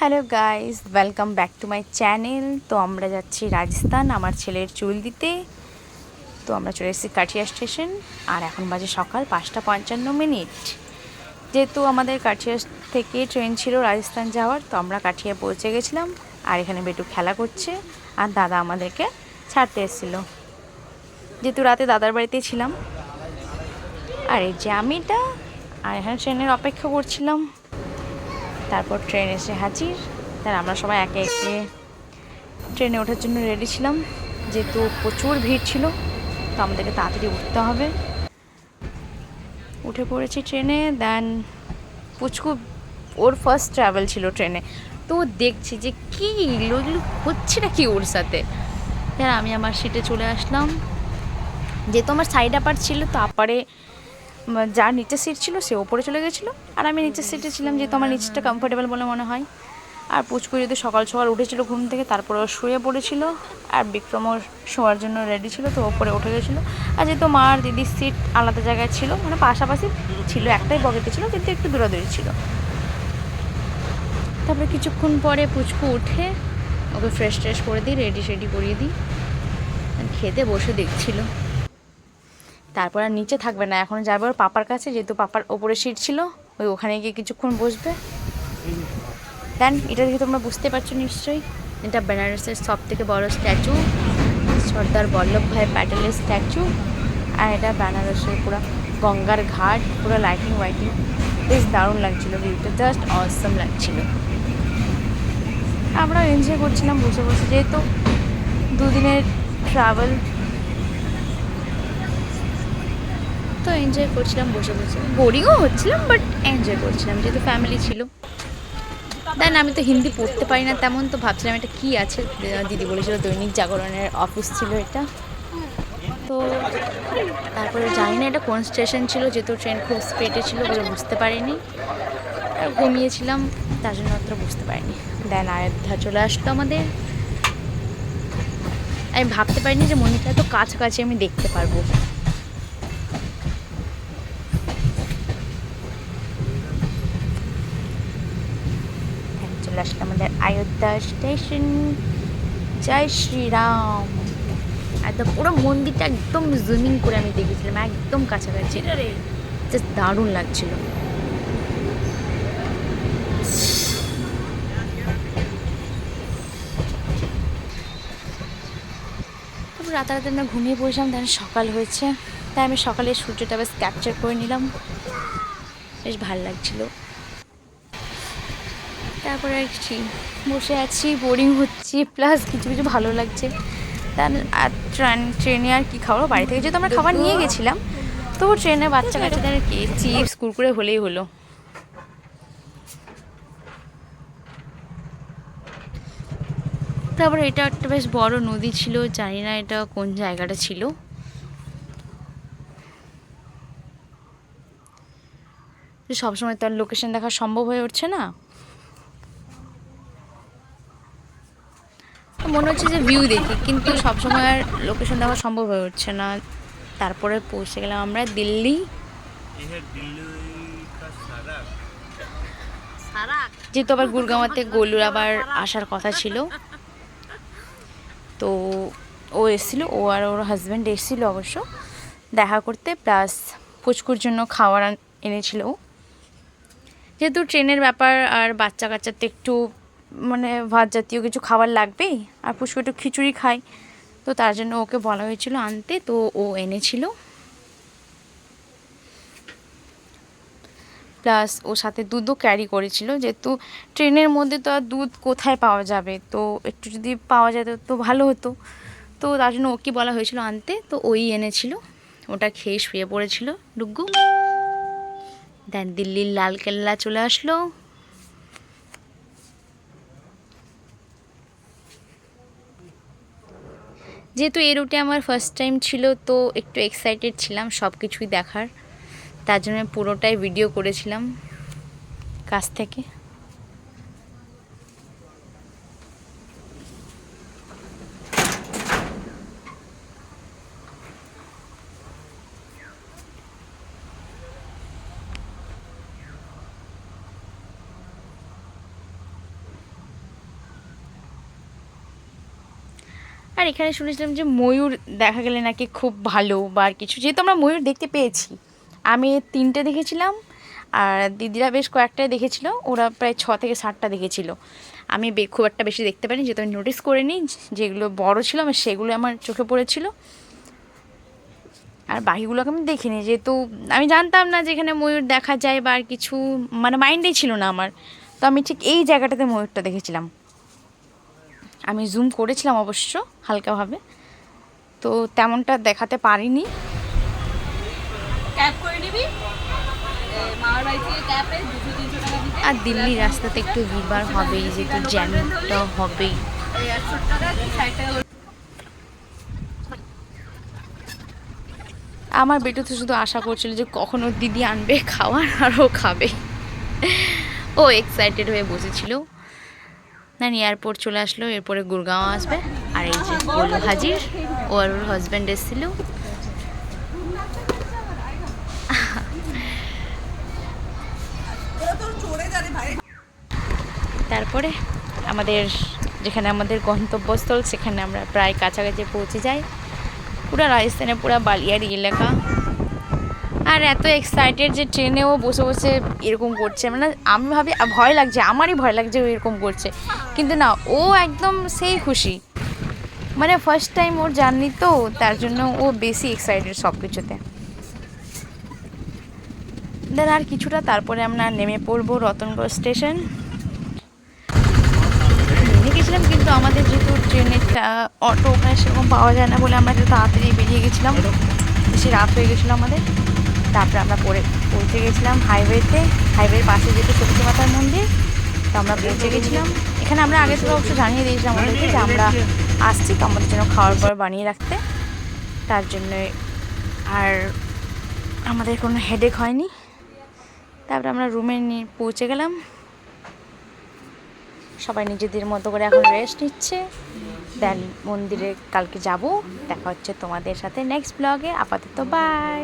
Hello guys, welcome back to my channel. তো আমরা যাচ্ছি রাজস্থান আমার ছেলের চুল দিতে। তো আমরা চলে এসেছি কাঠিয়া স্টেশন, আর এখন বাজে সকাল 5:55। যেহেতু আমাদের কাঠিয়া থেকে ট্রেন ছিল রাজস্থান যাওয়ার, তো আমরা কাঠিয়া পৌঁছে গেছিলাম। আর এখানে বেটু খেলা করছে, আর দাদা আমাদেরকে ছাড়তে এসেছিলো। যেহেতু রাতে দাদার বাড়িতেই ছিলাম। আর এই যে আমিটা, আর এখানে ট্রেনের অপেক্ষা করছিলাম। তারপর ট্রেন এসে হাজির। তার আমরা সবাই একে একে ট্রেনে ওঠার জন্য রেডি ছিলাম, যেহেতু প্রচুর ভিড় ছিল, তো আমাদেরকে তাড়াতাড়ি উঠতে হবে। উঠে পড়েছি ট্রেনে। দেন পুচকু ওর ফার্স্ট ট্রাভেল ছিল ট্রেনে, তো দেখছি যে কী এগুলো হচ্ছে না কি ওর সাথে। তার আমি আমার সিটে চলে আসলাম। যেহেতু আমার সাইড আপার ছিল, তো আপারে যার নিচের সিট ছিল সে ওপরে চলে গেছিলো, আর আমি নিচের সিটে ছিলাম, যেহেতু আমার নিচেরটা কমফোর্টেবল বলে মনে হয়। আর পুচকু যদি সকাল সকাল উঠেছিল ঘুম থেকে, তারপরে ও শুয়ে পড়েছিল। আর বিক্রমও শোয়ার জন্য রেডি ছিল, তো ওপরে উঠে গেছিলো। আর যেহেতু মার দিদির সিট আলাদা জায়গায় ছিল, মানে পাশাপাশি ছিল, একটাই বগিতে ছিল, কিন্তু একটু দূরাদূরি ছিল। তারপরে কিছুক্ষণ পরে পুচকু উঠে ওকে ফ্রেশ ট্রেশ করে দিই, রেডি করিয়ে দিই। খেতে বসে দেখছিল। তারপর আর নিচে থাকবে না, এখন যাবে ওর পাপার কাছে, যেহেতু পাপার ওপরে সিট ছিল, ওখানে গিয়ে কিছুক্ষণ বসবে। দেন এটা দেখে তোমরা বুঝতে পারছো নিশ্চয়ই, এটা বেনারসের সব থেকে বড় স্ট্যাচু, সর্দার বল্লভভাই প্যাটেলের স্ট্যাচু। আর এটা বেনারসের পুরো গঙ্গার ঘাট, পুরো লাইটিং ওয়াইটিং, বেশ দারুণ লাগছিলো, ভিউটা জাস্ট অসম লাগছিল। আমরা এনজয় করছিলাম বসে বসে, যেহেতু দুদিনের ট্রাভেল, তো এনজয় করছিলাম বসে বসে। বোরিংও হচ্ছিলাম, বাট এনজয় করছিলাম, যেহেতু ফ্যামিলি ছিল। দেন আমি তো হিন্দি পড়তে পারি না তেমন, তো ভাবছিলাম এটা কী আছে। দিদি বলেছিল দৈনিক জাগরণের অফিস ছিল এটা। তো তারপরে জানি না এটা কোন স্টেশন ছিল, যেহেতু ট্রেন খুব স্পিডে ছিল বলে বুঝতে পারিনি, আর ঘুমিয়েছিলাম, তার জন্য অতটা বুঝতে পারিনি। দেন আয়োধ্যা চলে আসতো আমাদের। আমি ভাবতে পারিনি যে মন্দিরটা এত কাছাকাছি আমি দেখতে পারবো। চলে আসলো আমাদের অযোধ্যা স্টেশন। জয় শ্রীরাম। একদম পুরো মন্দিরটা একদম জুমিং করে আমি দেখেছিলাম, একদম কাছাকাছি, জাস্ট দারুণ লাগছিল। তারপর রাতারাতি আমরা ঘুমিয়ে পড়েছিলাম, তাই সকাল হয়েছে, তাই আমি সকালে সূর্যটা বেশ ক্যাপচার করে নিলাম, বেশ ভালো লাগছিলো। তারপরে বসে আছি, বোরিং হচ্ছি, প্লাস কিছু কিছু ভালো লাগছে। আর ট্রেনে আর কি খাবো, বাড়ি থেকে যেহেতু আমরা খাবার নিয়ে গেছিলাম, তো ট্রেনে বাচ্চা কাচ্চাদের কি চিপস কুরকুরে হলেই হলো। তারপরে এটা একটা বেশ বড় নদী ছিল, জানি না এটা কোন জায়গাটা ছিল। সবসময় তো আর লোকেশন দেখা সম্ভব হয়ে উঠছে না, মনে হচ্ছে যে ভিউ দেখি, কিন্তু সবসময় আর লোকেশন দেখা সম্ভব হয়ে উঠছে না। তারপরে পৌঁছে গেলাম আমরা দিল্লি। যেহেতু আবার গুরগাঁওতে গোলুর আবার আসার কথা ছিল, তো ও এসেছিলো, ও আর ওর হাজব্যান্ড এসেছিলো অবশ্য দেখা করতে, প্লাস পুচকুর জন্য খাবার এনেছিল। যেহেতু ট্রেনের ব্যাপার, আর বাচ্চা কাচ্চার তো একটু মানে ভাত জাতীয় কিছু খাবার লাগবেই, আর পুচকু একটু খিচুড়ি খায়, তো তার জন্য ওকে বলা হয়েছিল আনতে, তো ও এনেছিল। প্লাস ওর সাথে দুধও ক্যারি করেছিল, যেহেতু ট্রেনের মধ্যে তো আর দুধ কোথায় পাওয়া যাবে, তো একটু যদি পাওয়া যেত তো ভালো হতো, তো তার জন্য ওকে বলা হয়েছিল আনতে, তো ওই এনেছিল। ওটা খেয়ে শুয়ে পড়েছিল ডুগ্গু। দেন দিল্লির লালকেল্লা চলে আসলো। যেহেতু এই রুটে আমার ফার্স্ট টাইম ছিল, তো একটু এক্সাইটেড ছিলাম সব কিছুই দেখার, তার জন্য পুরোটাই ভিডিও করেছিলাম কাছ থেকে। আর এখানে শুনেছিলাম যে ময়ূর দেখা গেলে নাকি খুব ভালো বা আর কিছু, যেহেতু আমরা ময়ূর দেখতে পেয়েছি। আমি 3টে দেখেছিলাম আর দিদিরা বেশ কয়েকটাই দেখেছিল, ওরা প্রায় 6 থেকে 7টা দেখেছিল। আমি খুব একটা বেশি দেখতে পারিনি, যেহেতু আমি নোটিস করে নিই, যেগুলো বড় ছিল আমার সেগুলো আমার চোখে পড়েছিল, আর বাকিগুলোকে আমি দেখিনি, যেহেতু আমি জানতাম না যে এখানে ময়ূর দেখা যায় বা আর কিছু, মানে মাইন্ডেই ছিল না আমার। তো আমি ঠিক এই জায়গাটাতে ময়ূরটা দেখেছিলাম। আমি জুম করেছিলাম অবশ্য হালকাভাবে, তো তেমনটা দেখাতে পারিনি। ক্যাব করে নিবি মামার বাড়ি থেকে ক্যাবে 200-300 টাকা দিতে। আর দিল্লির রাস্তাতে একটু ভিড় হবেই, যেহেতু জ্যামটা হবেই। এই 100 টাকা 60 টাকা। আমার বেটু তো শুধু আশা করছিল যে কখন ওর দিদি আনবে খাওয়ার আর ও খাবে। ও এক্সাইটেড হয়ে বসেছিল। না এয়ারপোর্ট চলে আসলো, এরপরে গুরগাঁও আসবে। আর এই যে বললো হাজির, ও আর ওর হাজব্যান্ড এসেছিল। তারপরে আমাদের যেখানে আমাদের গন্তব্যস্থল সেখানে আমরা প্রায় কাছাকাছি পৌঁছে যাই। পুরো রাজস্থানে পুরো বালিয়াড়ি এলাকা। আর এত এক্সাইটেড যে ট্রেনেও বসে বসে এরকম করছে, মানে আমি ভাবি ভয় লাগছে, আমারই ভয় লাগছে ও এরকম করছে, কিন্তু না, ও একদম সেই খুশি, মানে ফার্স্ট টাইম ওর জার্নি তো, তার জন্য ও বেশি এক্সাইটেড সব কিছুতে। দেন আর কিছুটা তারপরে আমরা নেমে পড়বো রতনগড় স্টেশন। নেমে গেছিলাম, কিন্তু আমাদের যেহেতু ট্রেনের অটো ওখানে সেরকম পাওয়া যায় না বলে আমরা একটু তাড়াতাড়ি বেরিয়ে গেছিলাম, বেশি রাত হয়ে গেছিলো আমাদের। তারপরে আমরা পৌঁছে গেছিলাম হাইওয়েতে, হাইওয়ের পাশে যেহেতু সত্যি মাতার মন্দির, তো আমরা পৌঁছে গেছিলাম। এখানে আমরা আগে থেকে অবশ্য জানিয়ে দিয়েছিলাম আমাদেরকে যে আমরা আসছি, তো আমাদের জন্য খাওয়ার পর বানিয়ে রাখতে, তার জন্যে আর আমাদের কোনো হেডেক হয়নি। তারপরে আমরা রুমে পৌঁছে গেলাম, সবাই নিজেদের মতো করে এখন রেস্ট নিচ্ছে। দেন মন্দিরে কালকে যাব, দেখা হচ্ছে তোমাদের সাথে নেক্সট ব্লগে। আপাতত বাই।